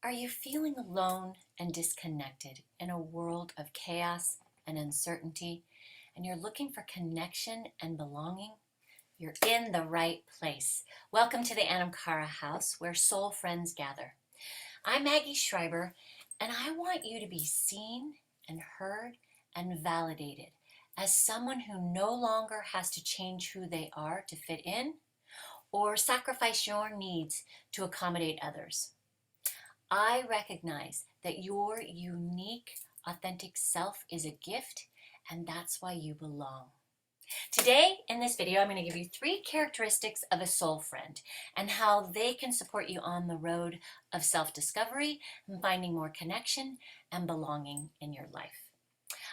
Are you feeling alone and disconnected in a world of chaos and uncertainty, and you're looking for connection and belonging? You're in the right place. Welcome to the Anam Cara house where soul friends gather. I'm Maggie Schreiber, and I want you to be seen and heard and validated as someone who no longer has to change who they are to fit in or sacrifice your needs to accommodate others. I recognize that your unique, authentic self is a gift, and that's why you belong. Today, in this video, I'm going to give you 3 characteristics of a soul friend and how they can support you on the road of self-discovery and finding more connection and belonging in your life.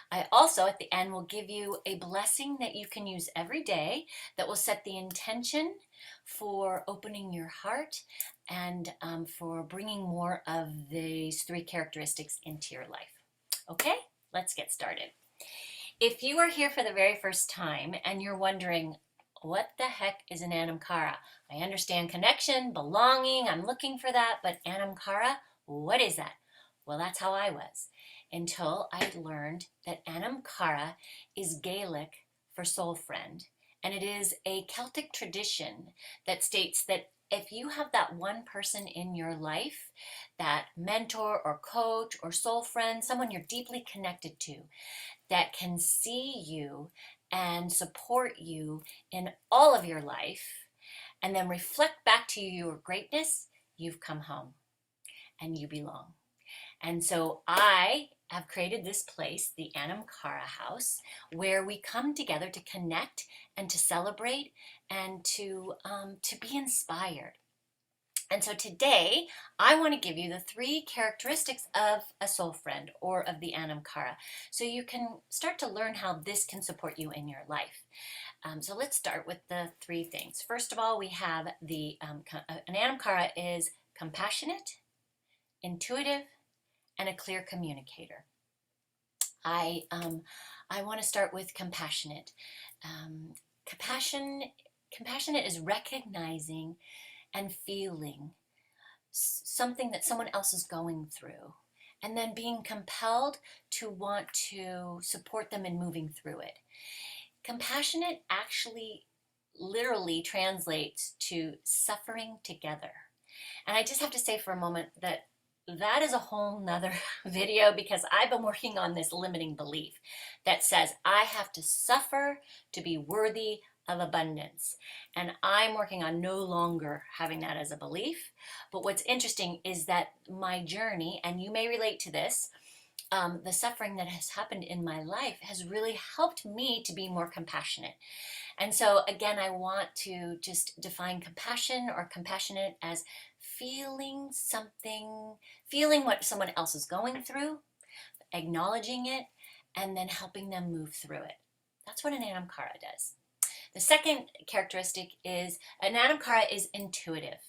I also, at the end, will give you a blessing that you can use every day that will set the intention for opening your heart and for bringing more of these 3 characteristics into your life. Okay, let's get started. If you are here for the very first time and you're wondering, what the heck is an Anam Cara? I understand connection, belonging, I'm looking for that, but Anam Cara, what is that? Well, that's how I was, until I learned that Anam Cara is Gaelic for soul friend, and it is a Celtic tradition that states that if you have that one person in your life, that mentor or coach or soul friend, someone you're deeply connected to, that can see you and support you in all of your life, and then reflect back to you your greatness, you've come home and you belong. And so I have created this place, the Anam Cara House, where we come together to connect and to celebrate and to be inspired. And so today, I want to give you the 3 characteristics of a soul friend or of the Anam Cara, so you can start to learn how this can support you in your life. So let's start with the 3 things. First of all, we have an Anam Cara is compassionate, intuitive, and a clear communicator. I want to start with compassionate. Compassionate is recognizing and feeling something that someone else is going through, and then being compelled to want to support them in moving through it. Compassionate actually literally translates to suffering together. And I just have to say for a moment that that is a whole nother video, because I've been working on this limiting belief that says I have to suffer to be worthy of abundance. And I'm working on no longer having that as a belief. But what's interesting is that my journey, and you may relate to this, the suffering that has happened in my life has really helped me to be more compassionate. And so again, I want to just define compassion or compassionate as feeling something, feeling what someone else is going through, acknowledging it, and then helping them move through it. That's what an Anam Cara does. The second characteristic is an Anam Cara is intuitive,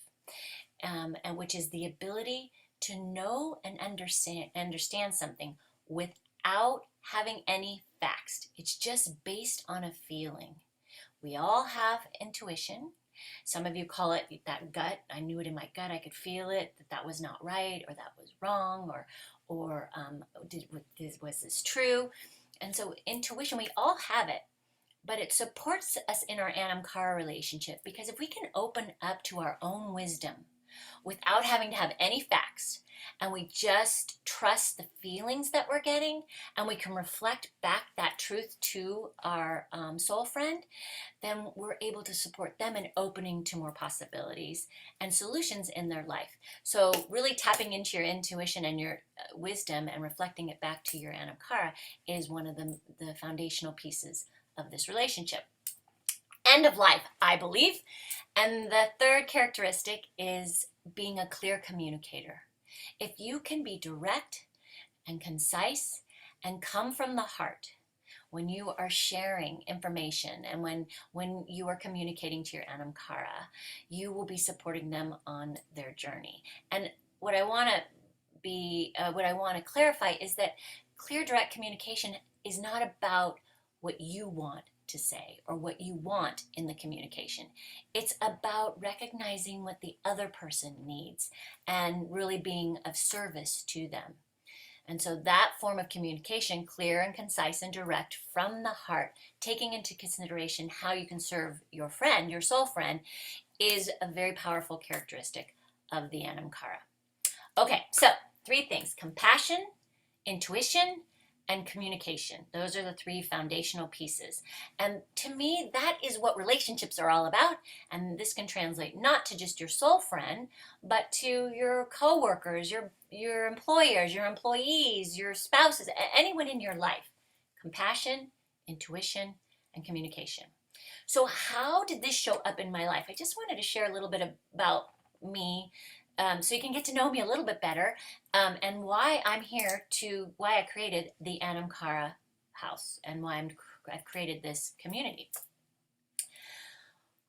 and which is the ability to know and understand something without having any facts. It's just based on a feeling. We all have intuition. Some of you call it that gut. I knew it in my gut. I could feel it, that was not right, or that was wrong, or was this true? And so intuition, we all have it, but it supports us in our Anam Cara relationship, because if we can open up to our own wisdom without having to have any facts, and we just trust the feelings that we're getting, and we can reflect back that truth to our soul friend, then we're able to support them in opening to more possibilities and solutions in their life. So really tapping into your intuition and your wisdom and reflecting it back to your Anam Cara is one of the foundational pieces of this relationship. End of life, I believe. And the third characteristic is being a clear communicator. If you can be direct and concise and come from the heart when you are sharing information, and when you are communicating to your Anam Cara, you will be supporting them on their journey. And what I want to clarify is that clear, direct communication is not about what you want. to say or what you want in the communication. It's about recognizing what the other person needs and really being of service to them. And so that form of communication, clear and concise and direct from the heart, taking into consideration how you can serve your friend, your soul friend, is a very powerful characteristic of the Anam Cara. Okay, so 3 things: compassion, intuition, and communication. Those are the 3 foundational pieces. And to me, that is what relationships are all about. And this can translate not to just your soul friend, but to your coworkers, your employers, your employees, your spouses, anyone in your life. Compassion, intuition, and communication. So how did this show up in my life? I just wanted to share a little bit about me, so you can get to know me a little bit better, and why I'm here why I created the Anam Cara house and why I've created this community.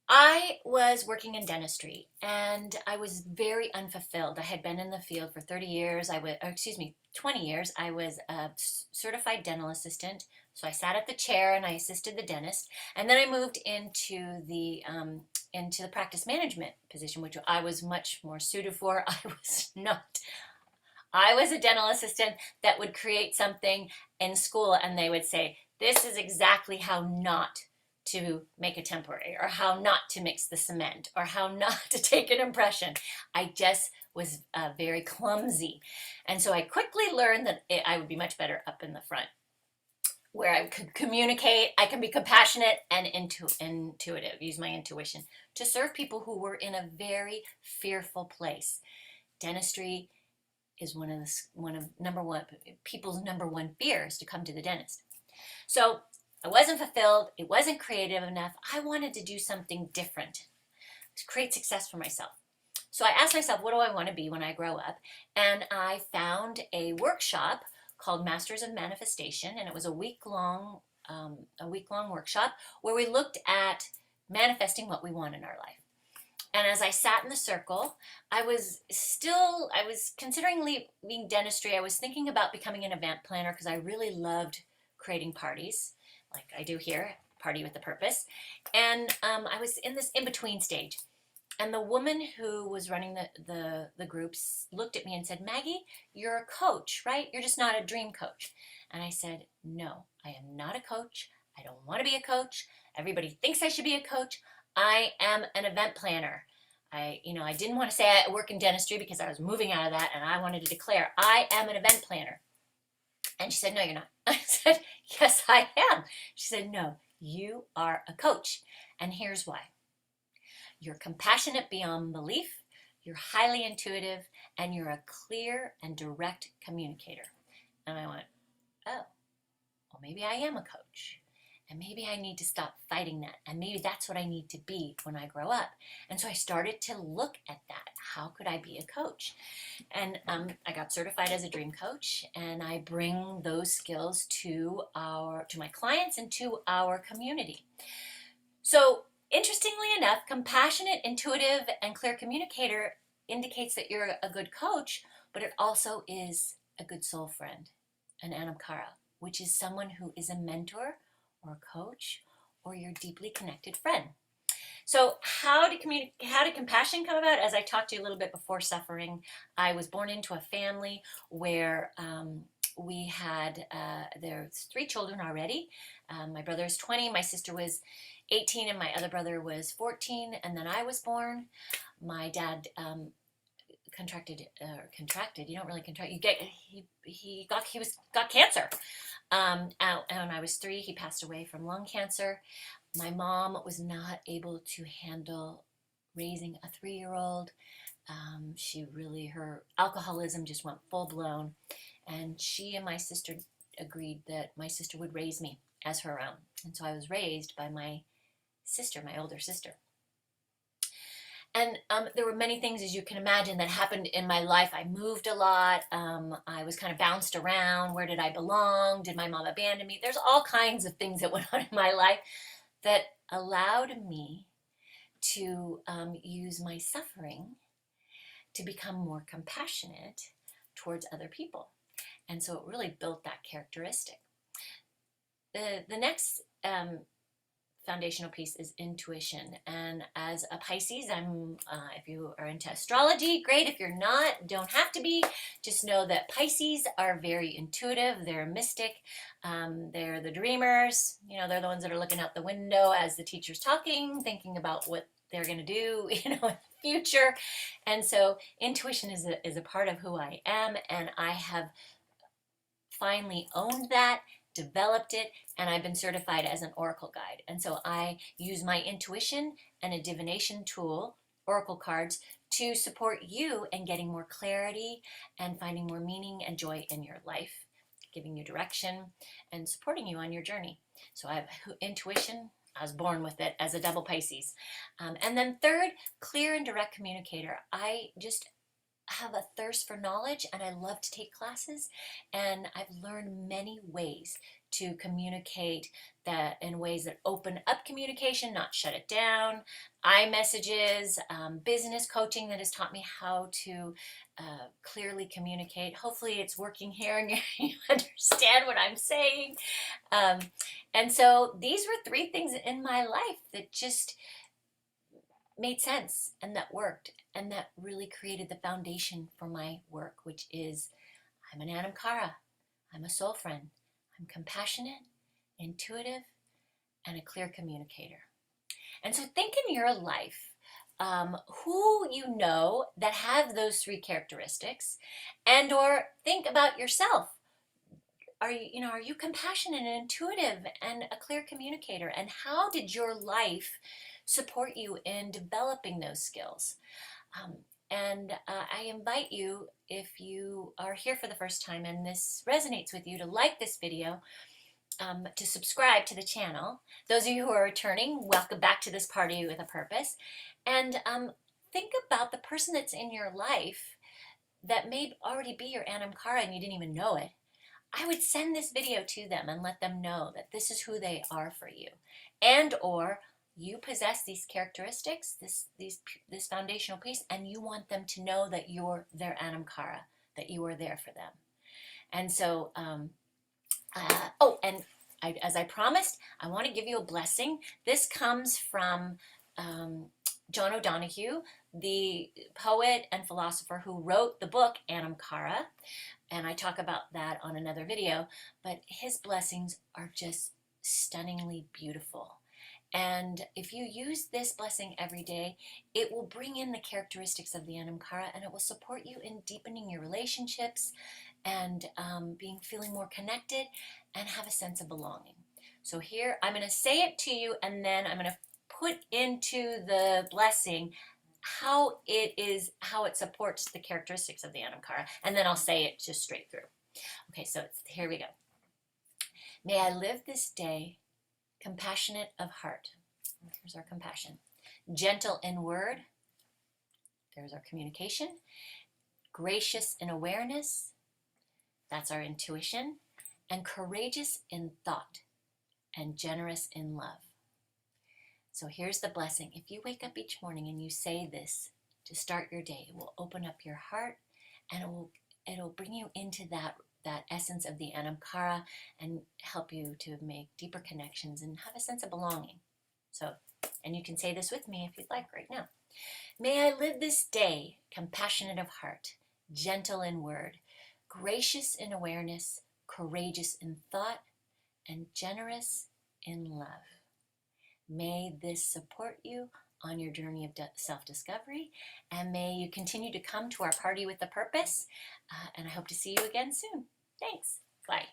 I was working in dentistry and I was very unfulfilled. I had been in the field for 30 years. 20 years. I was a certified dental assistant. So I sat at the chair and I assisted the dentist. And then I moved into the practice management position, which I was much more suited for. I was not. I was a dental assistant that would create something in school and they would say, this is exactly how not to make a temporary, or how not to mix the cement, or how not to take an impression. I just was very clumsy. And so I quickly learned that I would be much better up in the front, where I could communicate, I can be compassionate and intuitive, use my intuition to serve people who were in a very fearful place. Dentistry is one of people's number one fears, to come to the dentist. So I wasn't fulfilled. It wasn't creative enough. I wanted to do something different to create success for myself. So I asked myself, what do I want to be when I grow up? And I found a workshop called Masters of Manifestation, and it was a week-long workshop where we looked at manifesting what we want in our life. And as I sat in the circle, I was considering leaving dentistry. I was thinking about becoming an event planner because I really loved creating parties, like I do here, Party with a Purpose. And I was in this in-between stage. And the woman who was running the groups looked at me and said, Maggie, you're a coach, right? You're just not a dream coach. And I said, no, I am not a coach. I don't want to be a coach. Everybody thinks I should be a coach. I am an event planner. I didn't want to say I work in dentistry because I was moving out of that, and I wanted to declare I am an event planner. And she said, no, you're not. I said, yes, I am. She said, no, you are a coach. And here's why. You're compassionate beyond belief, you're highly intuitive, and you're a clear and direct communicator. And I went, oh, well, maybe I am a coach. And maybe I need to stop fighting that. And maybe that's what I need to be when I grow up. And so I started to look at that. How could I be a coach? And I got certified as a dream coach. And I bring those skills to my clients and to our community. So interestingly enough, compassionate, intuitive, and clear communicator indicates that you're a good coach, but it also is a good soul friend, an Anam Cara, which is someone who is a mentor or a coach or your deeply connected friend. So how did compassion come about? As I talked to you a little bit before suffering, I was born into a family where we had there's 3 children already. My brother is 20, my sister was 18, and my other brother was 14, and then I was born. My dad contracted. You don't really contract. He got cancer. And when I was 3, he passed away from lung cancer. My mom was not able to handle raising a 3-year-old. Her alcoholism just went full blown, and she and my sister agreed that my sister would raise me as her own. And so I was raised by my sister, my older sister. And there were many things, as you can imagine, that happened in my life. I moved a lot. I was kind of bounced around. Where did I belong? Did my mom abandon me? There's all kinds of things that went on in my life that allowed me to use my suffering to become more compassionate towards other people. And so it really built that characteristic. The next foundational piece is intuition. And as a Pisces, if you are into astrology, great. If you're not, don't have to be. Just know that Pisces are very intuitive. They're mystic. They're the dreamers. You know, they're the ones that are looking out the window as the teacher's talking, thinking about what they're going to do, you know, in the future. And so intuition is a part of who I am, and I have finally owned that, developed it, and I've been certified as an oracle guide. And so I use my intuition and a divination tool, oracle cards, to support you in getting more clarity and finding more meaning and joy in your life, giving you direction and supporting you on your journey. So I have intuition. I was born with it as a double Pisces. And then third, clear and direct communicator. I just have a thirst for knowledge, and I love to take classes, and I've learned many ways to communicate that in ways that open up communication, not shut it down. iMessages, business coaching that has taught me how to clearly communicate. Hopefully it's working here and you understand what I'm saying. And so these were 3 things in my life that just made sense and that worked and that really created the foundation for my work, which is I'm an Anam Cara. I'm a soul friend. I'm compassionate, intuitive, and a clear communicator. And so think in your life who you know that have those 3 characteristics, and or think about yourself. Are you compassionate and intuitive and a clear communicator? And how did your life support you in developing those skills? I invite you, if you are here for the first time and this resonates with you, to like this video, to subscribe to the channel. Those of you who are returning, welcome back to this party with a purpose. And think about the person that's in your life that may already be your Anam Cara and you didn't even know it. I would send this video to them and let them know that this is who they are for you, and or you possess these characteristics, this foundational piece, and you want them to know that you're their Anam Cara, that you are there for them. And so, as I promised, I want to give you a blessing. This comes from John O'Donohue, the poet and philosopher who wrote the book Anam Cara. And I talk about that on another video, but his blessings are just stunningly beautiful. And if you use this blessing every day, it will bring in the characteristics of the Anam Cara, and it will support you in deepening your relationships and feeling more connected and have a sense of belonging. So here, I'm going to say it to you, and then I'm going to put into the blessing how it supports the characteristics of the Anam Cara, and then I'll say it just straight through. Okay, so here we go. May I live this day compassionate of heart. Here's our compassion. Gentle in word. There's our communication. Gracious in awareness. That's our intuition. And courageous in thought. And generous in love. So here's the blessing. If you wake up each morning and you say this to start your day, it will open up your heart, and it'll bring you into that essence of the Anam Cara and help you to make deeper connections and have a sense of belonging. So, and you can say this with me if you'd like right now. May I live this day compassionate of heart, gentle in word, gracious in awareness, courageous in thought, and generous in love. May this support you on your journey of self-discovery, and may you continue to come to our party with a purpose, and I hope to see you again soon. Thanks. Bye.